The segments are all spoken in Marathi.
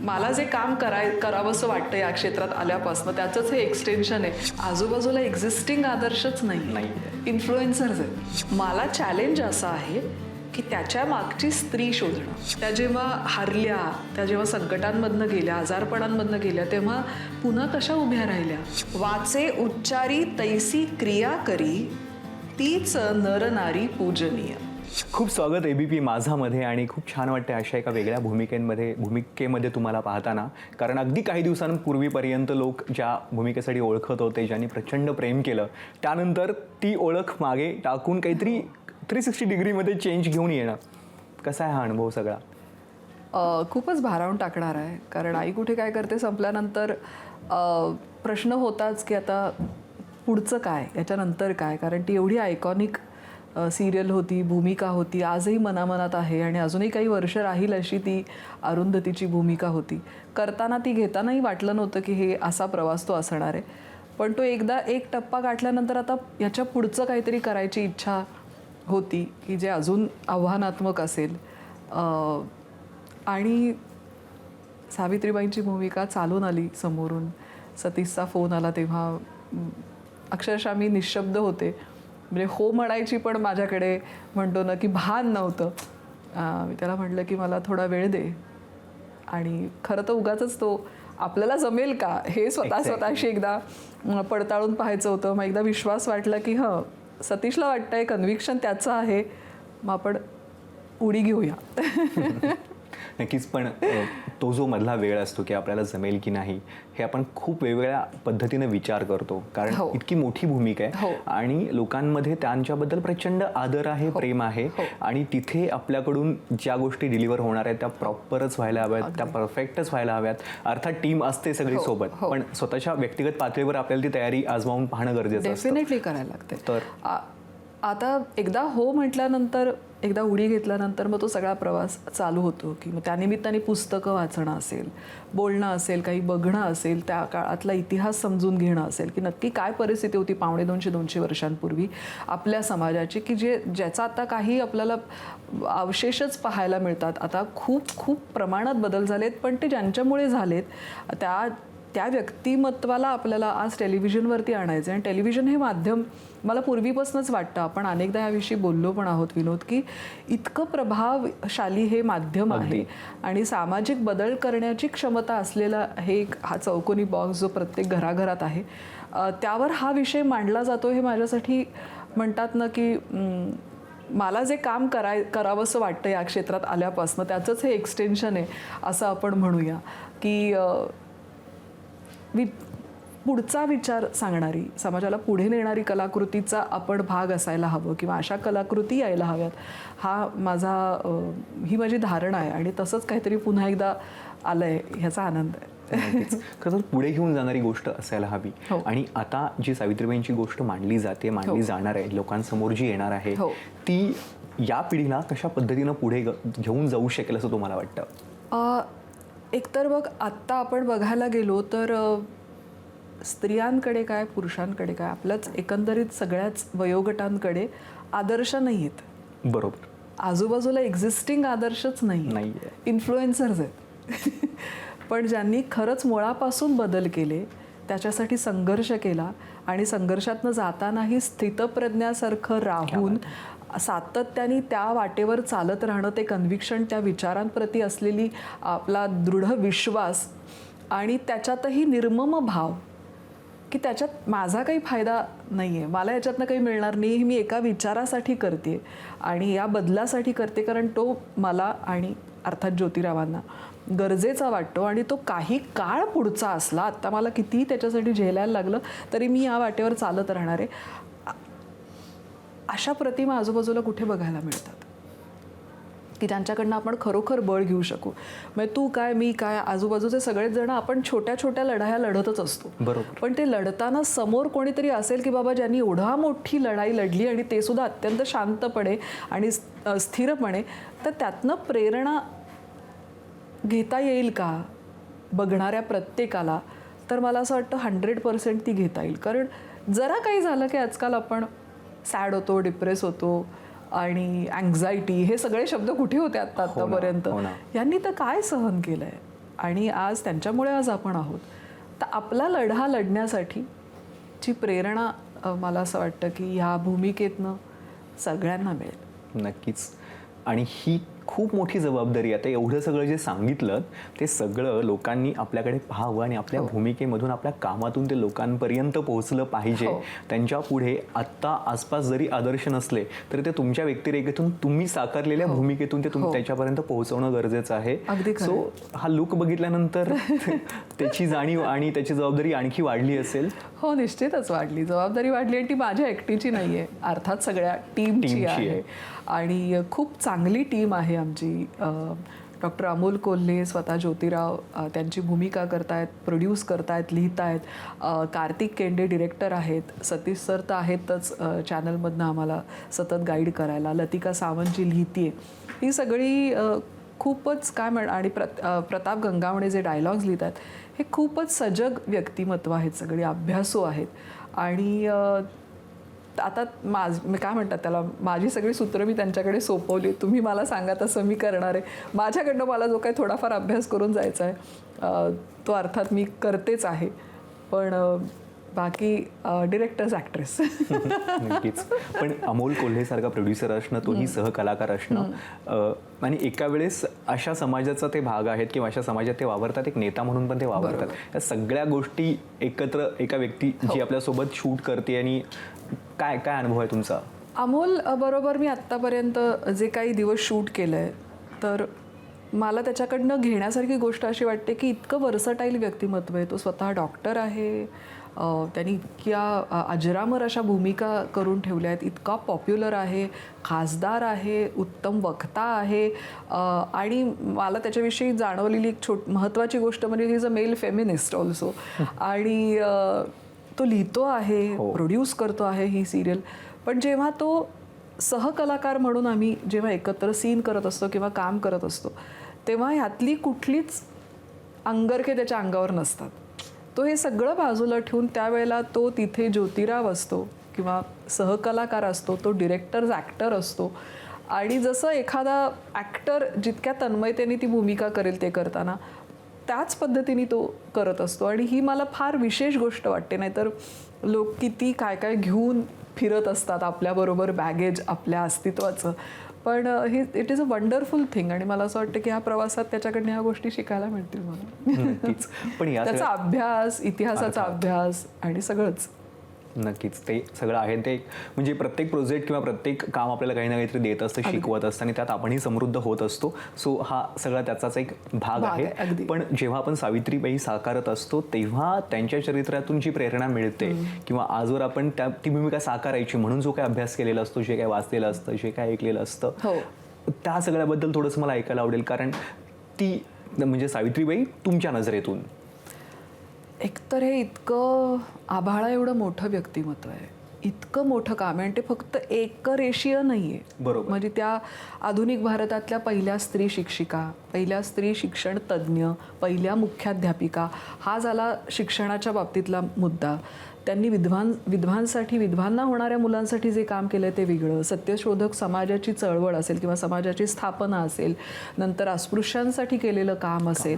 मला जे काम करावंसं वाटतं या क्षेत्रात आल्यापासून त्याचंच हे एक्सटेन्शन आहे. आजूबाजूला एक्झिस्टिंग आदर्शच नाही, इन्फ्लुएन्सर्स आहेत. मला चॅलेंज असं आहे की त्याच्या मागची स्त्री शोधणं. त्या जेव्हा हारल्या, त्या जेव्हा संकटांमधनं गेल्या, आजारपणांमधनं गेल्या, तेव्हा पुन्हा कशा उभ्या राहिल्या. वाचे उच्चारी तैसी क्रिया करी, तीच नरनारी पूजनीय. खूप स्वागत ABP माझामध्ये आणि खूप छान वाटते अशा एका वेगळ्या भूमिकेमध्ये तुम्हाला पाहताना. कारण अगदी काही दिवसांपूर्वीपर्यंत लोक ज्या भूमिकेसाठी ओळखत होते, ज्यांनी प्रचंड प्रेम केलं, त्यानंतर ती ओळख मागे टाकून काहीतरी 360 डिग्रीमध्ये चेंज घेऊन येणं. कसा आहे हा अनुभव सगळा? खूपच भारावून टाकणार आहे. कारण आई कुठे काय करते संपल्यानंतर प्रश्न होताच की आता पुढचं काय, याच्यानंतर काय. कारण ती एवढी आयकॉनिक सिरियल होती, भूमिका होती, आजही मनामनात आहे आणि अजूनही काही वर्ष राहील अशी ती अरुंधतीची भूमिका होती. करताना ती घेतानाही वाटलं नव्हतं की हे असा प्रवास तो असणार आहे. पण तो एकदा एक टप्पा गाठल्यानंतर आता याच्या पुढचं काहीतरी करायची इच्छा होती की जे अजून आव्हानात्मक असेल. आणि सावित्रीबाईंची भूमिका चालून आली समोरून. सतीशचा फोन आला तेव्हा अक्षरशः मी निशब्द होते. म्हणजे हो म्हणायची पण माझ्याकडे म्हणतो ना की भान नव्हतं. मी त्याला म्हटलं की मला थोडा वेळ दे. आणि खरं तर उगाचच तो आपल्याला जमेल का हे स्वतःशी एकदा पडताळून पाहायचं होतं. मग एकदा विश्वास वाटला की सतीशला वाटतंय, कन्व्हिक्शन त्याचं आहे, मग आपण उडी घेऊया. नक्कीच. पण तो जो मधला वेळ असतो की आपल्याला जमेल की नाही, हे आपण खूप वेगवेगळ्या पद्धतीने विचार करतो. कारण इतकी मोठी भूमिका आहे आणि लोकांमध्ये त्यांच्याबद्दल प्रचंड आदर आहे, प्रेम आहे. आणि तिथे आपल्याकडून ज्या गोष्टी डिलिव्हर होणार आहेत त्या प्रॉपरच व्हायला हव्यात, त्या परफेक्टच व्हायला हव्यात. अर्थात टीम असते सगळी सोबत, पण स्वतःच्या व्यक्तिगत पातळीवर आपल्याला ती तयारी आजमावून पाहणं गरजेचं असतं. डेफिनेटली करायला लागते. तर आता एकदा हो म्हटल्यानंतर, एकदा उडी घेतल्यानंतर मग तो सगळा प्रवास चालू होतो की मग त्यानिमित्ताने पुस्तकं वाचणं असेल, बोलणं असेल, काही बघणं असेल, त्या काळातला इतिहास समजून घेणं असेल की नक्की काय परिस्थिती होती 250 वर्षांपूर्वी आपल्या समाजाची, की ज्याचा आता काही आपल्याला अवशेषच पाहायला मिळतात. आता खूप खूप प्रमाणात बदल झालेत, पण ते ज्यांच्यामुळे झालेत त्या व्यक्तिमत्वाला आपल्याला आज टेलिव्हिजनवरती आणायचं. आणि टेलिव्हिजन हे माध्यम मला पूर्वीपासूनच वाटतं, आपण अनेकदा याविषयी बोललो पण आहोत विनोद, की इतकं प्रभावशाली हे माध्यम आहे आणि सामाजिक बदल करण्याची क्षमता असलेला हा चौकोनी बॉक्स जो प्रत्येक घराघरात आहे, त्यावर हा विषय मांडला जातो. हे माझ्यासाठी म्हणतात ना की मला जे काम करावंसं वाटतं या क्षेत्रात आल्यापासून त्याचंच हे एक्सटेन्शन आहे असं आपण म्हणूया. की पुढचा विचार सांगणारी, समाजाला पुढे नेणारी कलाकृतीचा आपण भाग असायला हवं किंवा अशा कलाकृती यायला हव्यात, ही माझी धारणा आहे. आणि तसंच काहीतरी पुन्हा एकदा आलंय, ह्याचा आनंद आहे. खरं तर पुढे घेऊन जाणारी गोष्ट असायला हवी. आणि आता जी सावित्रीबाईंची गोष्ट मांडली जाणार आहे, लोकांसमोर जी येणार आहे, ती या पिढीला कशा पद्धतीनं पुढे घेऊन जाऊ शकेल असं तुम्हाला वाटतं? एकतर बघ, आत्ता आपण बघायला गेलो तर स्त्रियांकडे काय, पुरुषांकडे काय, आपल्याच एकंदरीत सगळ्याच वयोगटांकडे आदर्श नाही आहेत. बरोबर. आजूबाजूला एक्झिस्टिंग आदर्शच नाही, इन्फ्लुएन्सर्स आहेत. पण ज्यांनी खरंच मुळापासून बदल केले, त्याच्यासाठी संघर्ष केला आणि संघर्षातनं जातानाही स्थितप्रज्ञासारखं राहून सातत्याने त्या वाटेवर चालत राहणं, ते कन्व्हिक्शन, त्या विचारांप्रती असलेली आपला दृढ विश्वास आणि त्याच्यातही निर्मम भाव की त्याच्यात माझा काही फायदा नाही आहे, मला याच्यातनं काही मिळणार नाही, हे मी एका विचारासाठी करते आणि या बदलासाठी करते, कारण तो मला आणि अर्थात ज्योतिरावांना गरजेचा वाटतो. आणि तो काही काळ पुढचा असला, आत्ता मला कितीही त्याच्यासाठी झेलायला लागलं तरी मी या वाटेवर चालत राहणार आहे. अशा प्रतिमा आजूबाजूला कुठे बघायला मिळतात की त्यांच्याकडनं आपण खरोखर बळ घेऊ शकू. म्हणजे तू काय, मी काय, आजूबाजूचे सगळेच जण आपण छोट्या छोट्या लढाया लढतच असतो. बरोबर. पण ते लढताना समोर कोणीतरी असेल की बाबा ज्यांनी एवढा मोठी लढाई लढली आणि ते सुद्धा अत्यंत शांतपणे आणि स्थिरपणे, तर त्यातनं प्रेरणा घेता येईल का बघणाऱ्या प्रत्येकाला? तर मला असं वाटतं 100% ती घेता येईल. कारण जरा काही झालं की आजकाल आपण सॅड होतो, डिप्रेस होतो आणि अँक्झायटी, हे सगळे शब्द कुठे होते आत्तापर्यंत. यांनी तर काय सहन केलंय, आणि आज त्यांच्यामुळे आज आपण आहोत. तर आपला लढा लढण्यासाठी ची प्रेरणा मला असं वाटतं की ह्या भूमिकेतनं सगळ्यांना मिळेल. नक्कीच. आणि ही खूप मोठी जबाबदारी. आता एवढं सगळं जे सांगितलं ते सगळं लोकांनी आपल्याकडे पाहावं आणि आपल्या भूमिकेमधून आपल्या कामातून ते लोकांपर्यंत पोहोचलं पाहिजे. त्यांच्या पुढे आत्ता आसपास जरी आदर्श नसले तरी ते तुमच्या व्यक्तिरेखेतून तुम्ही साकारलेल्या भूमिकेतून ते त्याच्यापर्यंत पोहोचवणं गरजेचं आहे. सो हा लुक बघितल्यानंतर त्याची जाणीव आणि त्याची जबाबदारी आणखी वाढली असेल. हो, निश्चितच वाढली. जबाबदारी वाढली आणि ती माझ्या एकटीची नाही आहे, अर्थात सगळ्या टीमची आहे. आणि खूप चांगली टीम आहे आमची. डॉक्टर अमोल कोल्हे स्वतः ज्योतिराव त्यांची भूमिका करतायत, प्रोड्यूस करतायत, लिहितायत. कार्तिक केंडे डिरेक्टर आहेत. सतीश सर तर आहेतच चॅनलमधनं आम्हाला सतत गाईड करायला. लतिका सावंत जी लिहितीये, ही सगळी खूपच काय आणि प्रताप गंगावणे जे डायलॉग्स लिहित आहेत, हे खूपच सजग व्यक्तिमत्व आहेत, सगळी अभ्यासू आहेत. आणि आता काय म्हणतात त्याला, माझी सगळी सूत्रं मी त्यांच्याकडे सोपवली. तुम्ही मला सांगा तसं मी करणार आहे. माझ्याकडनं मला जो काही थोडाफार अभ्यास करून जायचा आहे तो अर्थात मी करतेच आहे. पण बाकी डिरेक्टर्स, ॲक्ट्रेस. नक्कीच. पण अमोल कोल्हेसारखा प्रोड्युसर असणं, तोही सहकलाकार असणं आणि एका वेळेस अशा समाजाचा ते भाग आहेत किंवा अशा समाजात ते वावरतात, एक नेता म्हणून पण ते वावरतात. या सगळ्या गोष्टी एकत्र एका व्यक्ती जी आपल्यासोबत शूट करते. आणि काय काय अनुभव आहे तुमचा? अमोल बरोबर मी आत्तापर्यंत जे काही दिवस शूट केलं आहे, तर मला त्याच्याकडनं घेण्यासारखी गोष्ट अशी वाटते की इतकं वर्सटाईल व्यक्तिमत्व आहे. तो स्वतः डॉक्टर आहे. त्यांनी इतक्या अजरामर अशा भूमिका करून ठेवल्या आहेत. इतका पॉप्युलर आहे, खासदार आहे, उत्तम वक्ता आहे. आणि मला त्याच्याविषयी जाणवलेली एक महत्त्वाची गोष्ट म्हणजे he is a male feminist also. आणि तो लिहितो आहे, प्रोड्यूस करतो आहे ही सिरियल. पण जेव्हा तो सहकलाकार म्हणून आम्ही जेव्हा एकत्र सीन करत असतो किंवा काम करत असतो, तेव्हा ह्यातली कुठलीच अंगरखे त्याच्या अंगावर नसतात. तो हे सगळं बाजूला ठेवून त्यावेळेला तो तिथे ज्योतिराव असतो किंवा सहकलाकार असतो, तो डिरेक्टर ॲक्टर असतो. आणि जसं एखादा ॲक्टर जितक्या तन्मयतेने ती भूमिका करेल ते करताना, त्याच पद्धतीने तो करत असतो. आणि ही मला फार विशेष गोष्ट वाटते. नाहीतर लोक किती काय काय घेऊन फिरत असतात आपल्याबरोबर, बॅगेज आपल्या अस्तित्वाचं. पण it is a wonderful thing. आणि मला असं वाटतं की ह्या प्रवासात त्याच्याकडनं ह्या गोष्टी शिकायला मिळतील मला. पण त्याचा अभ्यास, इतिहासाचा अभ्यास आणि सगळंच. नक्कीच ते सगळं आहे. ते म्हणजे प्रत्येक प्रोजेक्ट किंवा प्रत्येक काम आपल्याला काही ना काहीतरी देत असतं, शिकवत असतं आणि त्यात आपणही समृद्ध होत असतो. सो हा सगळा त्याचाच एक भाग आहे. पण जेव्हा आपण सावित्रीबाई साकारत असतो तेव्हा त्यांच्या चरित्रातून जी प्रेरणा मिळते किंवा आजवर आपण ती भूमिका साकारायची म्हणून जो काही अभ्यास केलेला असतो, जे काही वाचलेलं असतं, जे काही ऐकलेलं असतं, त्या सगळ्याबद्दल थोडंसं मला ऐकायला आवडेल. कारण ती म्हणजे सावित्रीबाई तुमच्या नजरेतून एकतर हे इतकं आभाळा एवढं मोठं व्यक्तिमत्व आहे, इतकं मोठं काम आहे. आणि ते फक्त एकरेषीय नाही आहे. बरोबर. म्हणजे त्या आधुनिक भारतातल्या पहिल्या स्त्री शिक्षिका, पहिल्या स्त्री शिक्षण तज्ज्ञ, पहिल्या मुख्याध्यापिका, हा झाला शिक्षणाच्या बाबतीतला मुद्दा. त्यांनी विधवांना होणाऱ्या मुलांसाठी जे काम केलं आहे ते वेगळं. सत्यशोधक समाजाची चळवळ असेल किंवा समाजाची स्थापना असेल, नंतर अस्पृश्यांसाठी केलेलं काम असेल,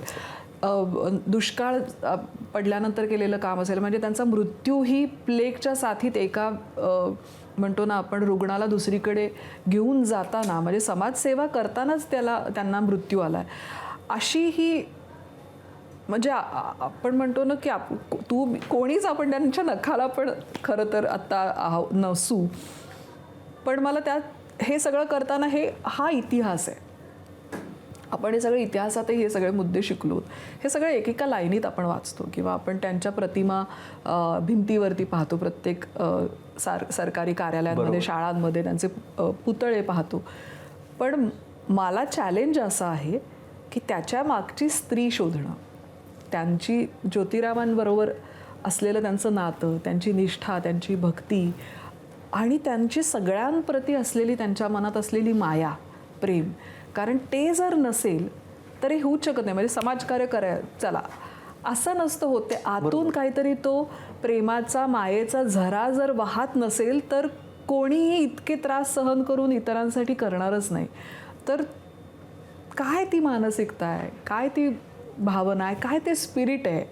दुष्काळ पडल्यानंतर केलेलं काम असेल. म्हणजे त्यांचा मृत्यूही प्लेगच्या साथीत एका म्हणतो ना आपण रुग्णाला दुसरीकडे घेऊन जाताना, म्हणजे समाजसेवा करतानाच त्यांना मृत्यू आला आहे. अशी ही म्हणजे आपण म्हणतो ना की कोणीच आपण त्यांच्या नखाला पण खरं तर आत्ता नसू. पण मला त्यात हे सगळं करताना हा इतिहास आहे. आपण हे सगळे इतिहासातही हे सगळे मुद्दे शिकलो. हे सगळे एकेका लाईनीत आपण वाचतो किंवा आपण त्यांच्या प्रतिमा भिंतीवरती पाहतो. प्रत्येक सरकारी कार्यालयांमध्ये, शाळांमध्ये त्यांचे पुतळे पाहतो. पण मला चॅलेंज असं आहे की त्याच्या मागची स्त्री शोधणं, त्यांची ज्योतिरावांबरोबर असलेलं त्यांचं नातं, त्यांची निष्ठा, त्यांची भक्ती आणि त्यांची सगळ्यांप्रती असलेली, त्यांच्या मनात असलेली माया, प्रेम. कारण ते जर नसेल तर हे होऊच शकत नाही. म्हणजे समाजकार्य चला असं नसतं होत. ते आतून काहीतरी तो प्रेमाचा, मायेचा झरा जर वाहत नसेल तर कोणीही इतके त्रास सहन करून इतरांसाठी करणारच नाही. तर काय ती मानसिकता आहे, काय ती भावना आहे, काय ते स्पिरिट आहे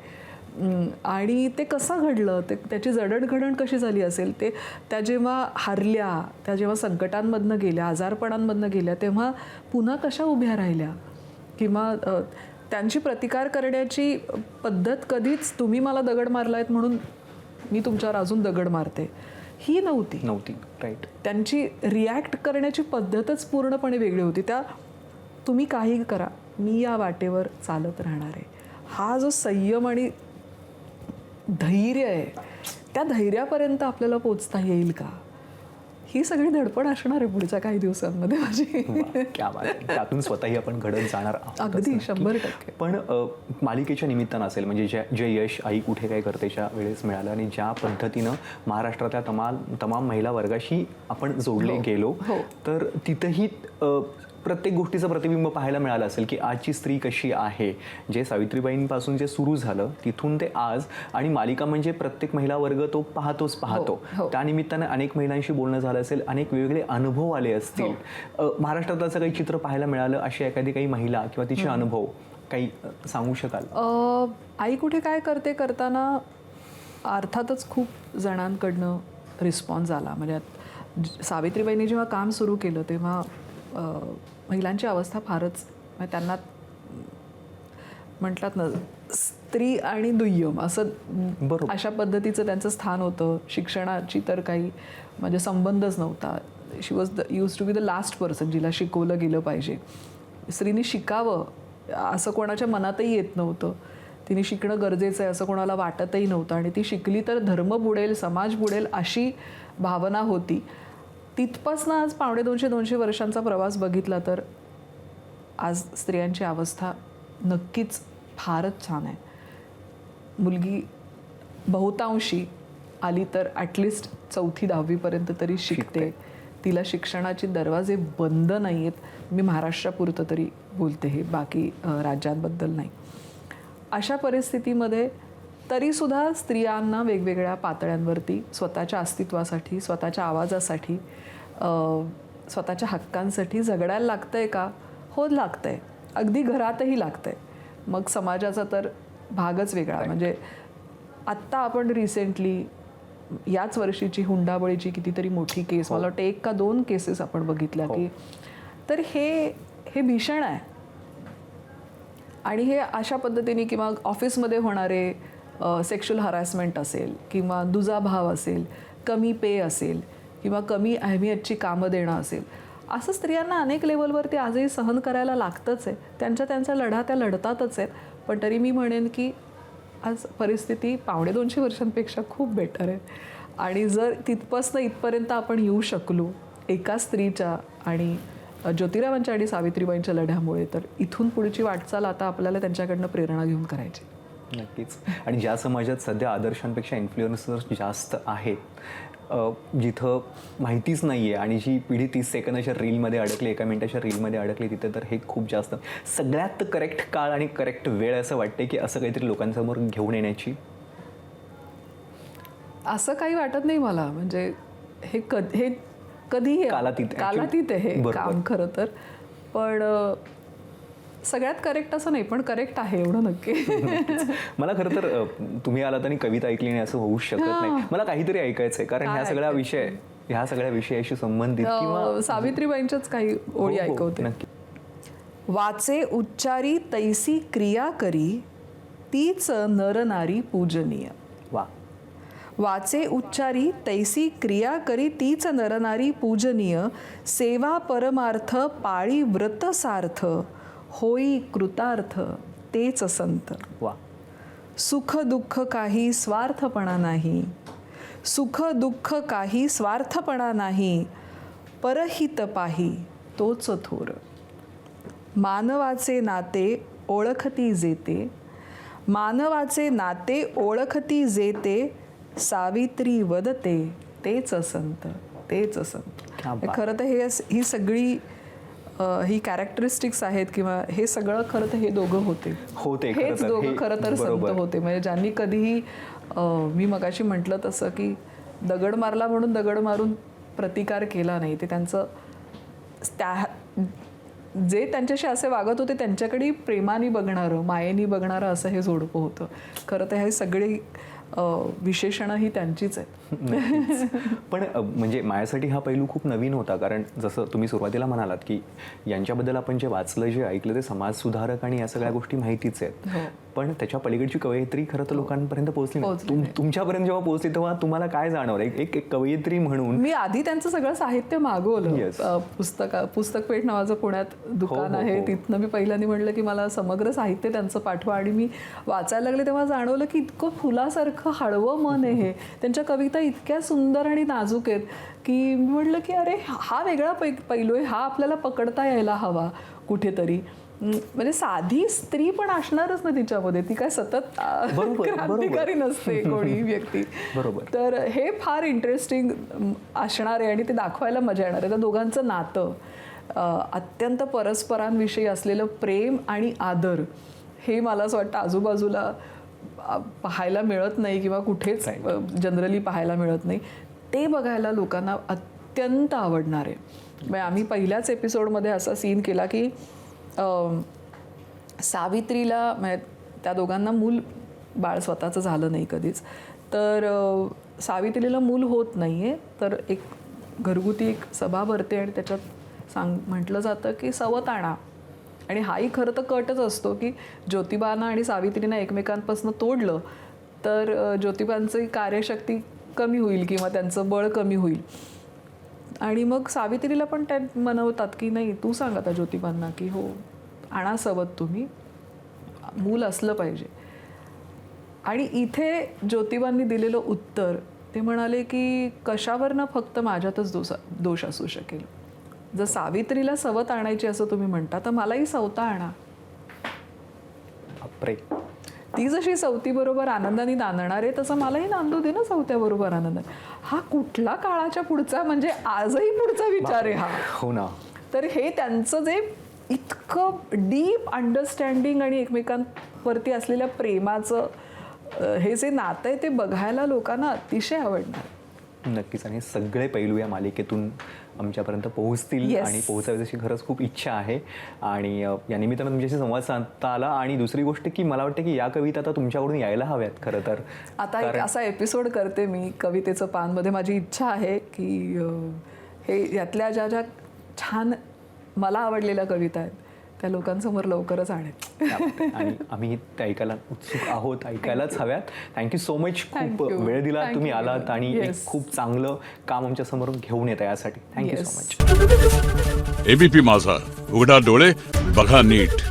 आणि ते कसं घडलं, ते त्याची जडणघडण कशी झाली असेल, ते त्या जेव्हा हारल्या, त्या जेव्हा संकटांमधनं गेल्या, आजारपणांमधनं गेल्या, तेव्हा पुन्हा कशा उभ्या राहिल्या, किंवा त्यांची प्रतिकार करण्याची पद्धत कधीच तुम्ही मला दगड मारलायत म्हणून मी तुमच्यावर अजून दगड मारते ही नव्हती. राईट. त्यांची रिॲक्ट करण्याची पद्धतच पूर्णपणे वेगळी होती. त्या तुम्ही काही करा, मी या वाटेवर चालत राहणार आहे, हा जो संयम आणि धैर्य आहे, त्या धैर्यापर्यंत आपल्याला पोचता येईल का, ही सगळी धडपड असणार आहे पुढच्या काही दिवसांमध्ये माझी. त्यातून स्वतःही आपण घडत जाणार आहोत. अगदी 100%. पण मालिकेच्या निमित्तानं असेल, म्हणजे जे यश आई कुठे काय करतेच्या वेळेस मिळालं आणि ज्या पद्धतीनं महाराष्ट्रातल्या तमाम महिला वर्गाशी आपण जोडले गेलो, तर तिथंही प्रत्येक गोष्टीचं प्रतिबिंब पाहायला मिळालं असेल की आजची स्त्री कशी आहे. जे सावित्रीबाईंपासून जे सुरू झालं तिथून ते आज, आणि मालिका म्हणजे प्रत्येक महिला वर्ग तो पाहतो. त्या निमित्तानं अनेक महिलांशी बोलणं झालं असेल, अनेक वेगवेगळे अनुभव आले असतील. महाराष्ट्रातलं असं काही चित्र पाहायला मिळालं, अशी एखादी काही महिला किंवा तिचे अनुभव काही सांगू शकाल? आई कुठे काय करते करताना अर्थातच खूप जणांकडनं रिस्पॉन्स आला. म्हणजे सावित्रीबाईंनी जेव्हा काम सुरू केलं तेव्हा महिलांची अवस्था फारच, त्यांना म्हटलात ना स्त्री आणि दुय्यम असं अशा पद्धतीचं त्यांचं स्थान होतं. शिक्षणाची तर काही म्हणजे संबंधच नव्हता. She was use to be the last person जिला शिकवलं गेलं पाहिजे. स्त्रीने शिकावं असं कोणाच्या मनातही येत नव्हतं. तिने शिकणं गरजेचं आहे असं कोणाला वाटतही नव्हतं, आणि ती शिकली तर धर्म बुडेल, समाज बुडेल अशी भावना होती. तिथपासनं आज 250 वर्षांचा प्रवास बघितला तर आज स्त्रियांची अवस्था नक्कीच फारच छान आहे. मुलगी बहुतांशी आली तर ॲटलिस्ट 4वी-10वीपर्यंत तरी शिकते. तिला शिक्षणाचे दरवाजे बंद नाही आहेत. मी महाराष्ट्रापुरतं तरी बोलते, हे बाकी राज्यांबद्दल नाही. अशा परिस्थितीमध्ये तरीसुद्धा स्त्रियांना वेगवेगळ्या पातळ्यांवरती स्वतःच्या अस्तित्वासाठी, स्वतःच्या आवाजासाठी, स्वतःच्या हक्कांसाठी झगडायला लागतं आहे का? हो, लागतं आहे. अगदी घरातही लागतं आहे. मग समाजाचा तर भागच वेगळा. म्हणजे आत्ता आपण रिसेंटली याच वर्षीची हुंडाबळीची कितीतरी मोठी केस, मला वाटतं 1 का 2 केसेस आपण बघितल्या की, तर हे भीषण आहे. आणि हे अशा पद्धतीने किंवा ऑफिसमध्ये होणारे सेक्शुअल हॅरॅसमेंट असेल किंवा दुजाभाव असेल, कमी पे असेल किंवा कमी अहमियतची कामं देणं असेल, असं स्त्रियांना अनेक लेवलवरती आजही सहन करायला लागतंच आहे. त्यांचा लढा त्या लढतातच आहेत. पण तरी मी म्हणेन की आज परिस्थिती 250 वर्षांपेक्षा खूप बेटर आहे. आणि जर तिथपासनं इथपर्यंत आपण येऊ शकलो एका स्त्रीच्या आणि ज्योतिरावांच्या आणि सावित्रीबाईंच्या लढ्यामुळे, तर इथून पुढची वाटचाल आता आपल्याला त्यांच्याकडनं प्रेरणा घेऊन करायची. नक्कीच. आणि ज्या समाजात सध्या आदर्शांपेक्षा इन्फ्लुएन्सर्स जास्त आहेत, जिथं माहितीच नाही आहे आणि जी पिढी 30 सेकंदाच्या रीलमध्ये अडकली, 1 मिनिटाच्या रीलमध्ये अडकली, तिथे तर हे खूप जास्त सगळ्यात करेक्ट काळ आणि करेक्ट वेळ असं वाटते की असं काहीतरी लोकांसमोर घेऊन येण्याची. असं काही वाटत नाही मला. म्हणजे हे कधी कालातीत आहे हे काम खरं तर. पण सगळ्यात करेक्ट असं नाही, पण करेक्ट आहे एवढं नक्की. मला खरं तर तुम्ही आलात आणि कविता ऐकली नाही असं होऊच शकत नाही. मला काहीतरी ऐकायचं आहे, कारण ह्या सगळ्या विषयाशी संबंधित किंवा सावित्रीबाईंच्याच काही ओळी ऐकवते. नक्की. वाचे उच्चारी तैसी क्रिया करी, तीच नर नारी पूजनीय. वा. वाचे उच्चारी तैसी क्रिया करी, तीच नरनारी पूजनीय. सेवा परमार्थ पाळी व्रत सार्थ, होई कृतार्थ तेच संत. वा. सुख दुःख काही स्वार्थपणा नाही, सुख दुःख काही स्वार्थपणा नाही. परहित पाही तोच थोर. मानवाचे नाते ओळखती जेते, मानवाचे नाते ओळखती जेते. सावित्री वदते तेच संत, तेच संत. खरं तर ही सगळी ही कॅरेक्टरिस्टिक्स आहेत किंवा हे सगळं खरं तर हे दोघं होते. हेच दोघं खरं तर संत होते. म्हणजे ज्यांनी कधीही मी मगाशी म्हटलं तसं की दगड मारला म्हणून दगड मारून प्रतिकार केला नाही. ते त्यांचं जे त्यांच्याशी असे वागत होते त्यांच्याकडे प्रेमाने बघणारं, मायेनी बघणारं असं हे जोडपं होतं. खरं तर हे सगळी विशेषणं ही त्यांचीच आहेत. पण म्हणजे माझ्यासाठी हा पैलू खूप नवीन होता, कारण जसं तुम्ही सुरुवातीला म्हणालात की यांच्याबद्दल आपण जे वाचलं, जे ऐकलं ते समाजसुधारक आणि या सगळ्या गोष्टी माहितीच आहेत, पण त्याच्या पलीकडची कवयित्री खरं तर लोकांपर्यंत पोहोचली नाही. तुमच्यापर्यंत जेव्हा पोहोचली तेव्हा तुम्हाला काय जाणवलं एक कवयित्री म्हणून? मी आधी त्यांचं सगळं साहित्य मागवलं. पुस्तकपेठ नावाचं पुण्यात दुकान आहे, तिथनं मी पहिल्यांदा म्हटलं की मला समग्र साहित्य त्यांचं पाठवा, आणि मी वाचायला लागले तेव्हा जाणवलं की इतकं फुलासारखं हळवं मन आहे. त्यांच्या कविता इतक्या सुंदर आणि नाजूक आहेत की मी म्हटलं की अरे हा वेगळा पैलू आहे, हा आपल्याला पकडता यायला हवा कुठेतरी. म्हणजे साधी स्त्री पण असणारच ना तिच्यामध्ये, ती काय सतत क्रांतिकारी नसते कोणी व्यक्ती. बरोबर. तर हे फार इंटरेस्टिंग असणार आहे आणि ते दाखवायला मजा येणार आहे. त्या दोघांचं नातं, अत्यंत परस्परांविषयी असलेलं प्रेम आणि आदर, हे मला असं वाटतं आजूबाजूला पाहायला मिळत नाही किंवा कुठेच जनरली पाहायला मिळत नाही. ते बघायला लोकांना अत्यंत आवडणार आहे. म्हणजे आम्ही पहिल्याच एपिसोडमध्ये असा सीन केला की सावित्रीला, म्हणजे त्या दोघांना मूल बाळ स्वतःचं झालं नाही कधीच, तर सावित्रीला मूल होत नाही आहे, तर एक घरगुती एक सभा भरते आणि त्याच्यात म्हटलं जातं की सवत आणा. आणि हाही खरं तर कटच असतो की ज्योतिबांना आणि सावित्रीना एकमेकांपासून तोडलं तर ज्योतिबांची कार्यशक्ती कमी होईल किंवा त्यांचं बळ कमी होईल. आणि मग सावित्रीला पण त्या मनवतात की नाही, तू सांग आता ज्योतिबांना की हो आणा सवत, तुम्ही मूल असलं पाहिजे. आणि इथे ज्योतिबांनी दिलेलं उत्तर ते म्हणाले की कशावरनं फक्त माझ्यातच दोष असू शकेल. जर सावित्रीला सवत आणायची असं तुम्ही म्हणता तर मलाही सवता आणा. ती जशी सवतीबरोबर आनंदाने नांदणार आहे तसं मलाही नांदू दे ना सवत्याबरोबर आनंदाने. हा कुठला काळाच्या पुढचा, म्हणजे आजही पुढचा विचार आहे हा. हो ना. तर हे त्यांचं जे इतकं डीप अंडरस्टँडिंग आणि एकमेकांवरती असलेल्या प्रेमाचं हे जे नातं आहे ते बघायला लोकांना अतिशय आवडणार. नक्कीच. आणि सगळे पैलू या मालिकेतून आमच्यापर्यंत पोहोचतील आणि पोहोचायची खरंच खूप इच्छा आहे. आणि या निमित्तानं तुमच्याशी संवाद साधता आला. आणि दुसरी गोष्ट की मला वाटतं की या कविता आता तुमच्याकडून यायला हव्यात खरं तर. आता एक असा एपिसोड करते मी कवितेचं पानमध्ये. माझी इच्छा आहे की हे यातल्या ज्या ज्या छान मला आवडलेल्या कविता आहेत त्या लोकांसमोर लवकरच आणेल. आणि आम्ही ते ऐकायला उत्सुक आहोत, ऐकायलाच हव्यात. Thank you so much. खूप वेळ दिला, तुम्ही आलात आणि एक खूप चांगलं काम आमच्या समोर घेऊन येत आहे, यासाठी थँक्यू सो मच. एबीपी माझा, उघडा डोळे बघा नीट.